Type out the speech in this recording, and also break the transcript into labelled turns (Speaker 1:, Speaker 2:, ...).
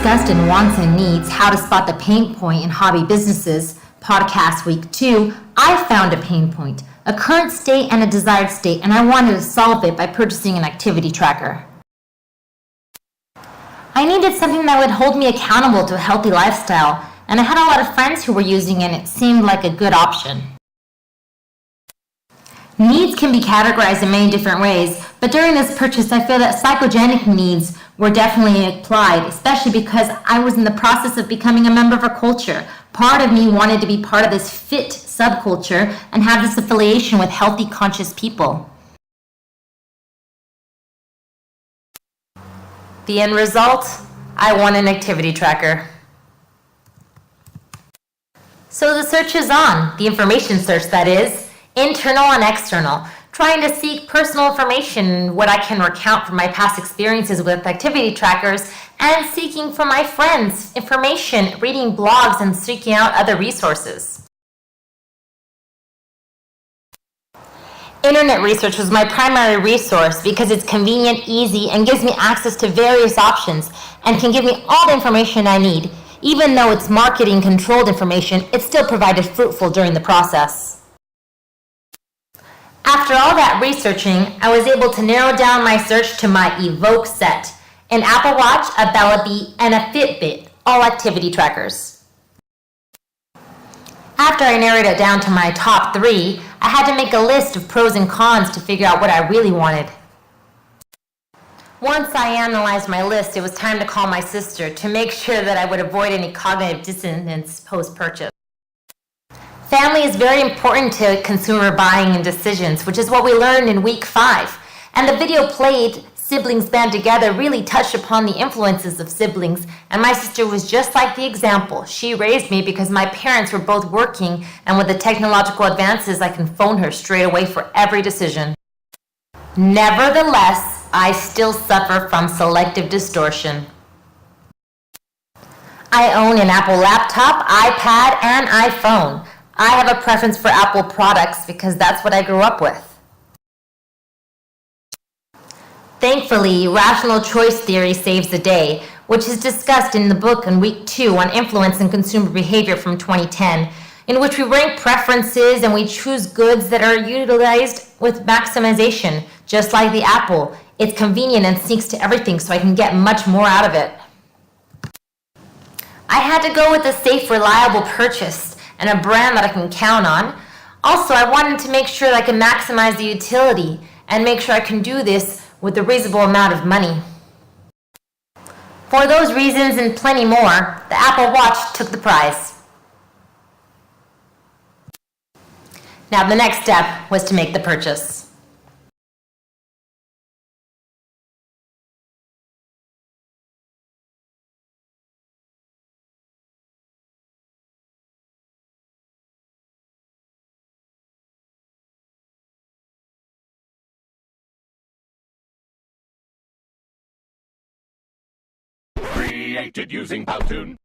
Speaker 1: discussed in Wants and Needs, How to Spot the Pain Point in Hobby Businesses, podcast week 2, I found a pain point, a current state and a desired state, and I wanted to solve it by purchasing an activity tracker. I needed something that would hold me accountable to a healthy lifestyle, and I had a lot of friends who were using it, and it seemed like a good option. Needs can be categorized in many different ways, but during this purchase, I feel that psychogenic needs were definitely applied, especially because I was in the process of becoming a member of a culture. Part of me wanted to be part of this fit subculture and have this affiliation with healthy, conscious people. The end result? I want an activity tracker. So the search is on, the information search that is, internal and external, trying to seek personal information, what I can recount from my past experiences with activity trackers, and seeking from my friends information, reading blogs, and seeking out other resources. Internet research was my primary resource because it's convenient, easy, and gives me access to various options and can give me all the information I need. Even though it's marketing controlled information, it still provided fruitful during the process. After all that researching, I was able to narrow down my search to my Evoke set, an Apple Watch, a Bella Beat, and a Fitbit, all activity trackers. After I narrowed it down to my top 3, I had to make a list of pros and cons to figure out what I really wanted. Once I analyzed my list, it was time to call my sister to make sure that I would avoid any cognitive dissonance post-purchase. Family is very important to consumer buying and decisions, which is what we learned in week 5. And the video played, Siblings Band Together, really touched upon the influences of siblings. And my sister was just like the example. She raised me because my parents were both working, and with the technological advances, I can phone her straight away for every decision. Nevertheless, I still suffer from selective distortion. I own an Apple laptop, iPad, and iPhone. I have a preference for Apple products because that's what I grew up with. Thankfully, rational choice theory saves the day, which is discussed in the book in week 2 on influence and consumer behavior from 2010, in which we rank preferences and we choose goods that are utilized with maximization, just like the Apple. It's convenient and syncs to everything, so I can get much more out of it. I had to go with a safe, reliable purchase and a brand that I can count on. Also, I wanted to make sure that I can maximize the utility and make sure I can do this with a reasonable amount of money. For those reasons and plenty more, the Apple Watch took the prize. Now the next step was to make the purchase.
Speaker 2: Created using Powtoon.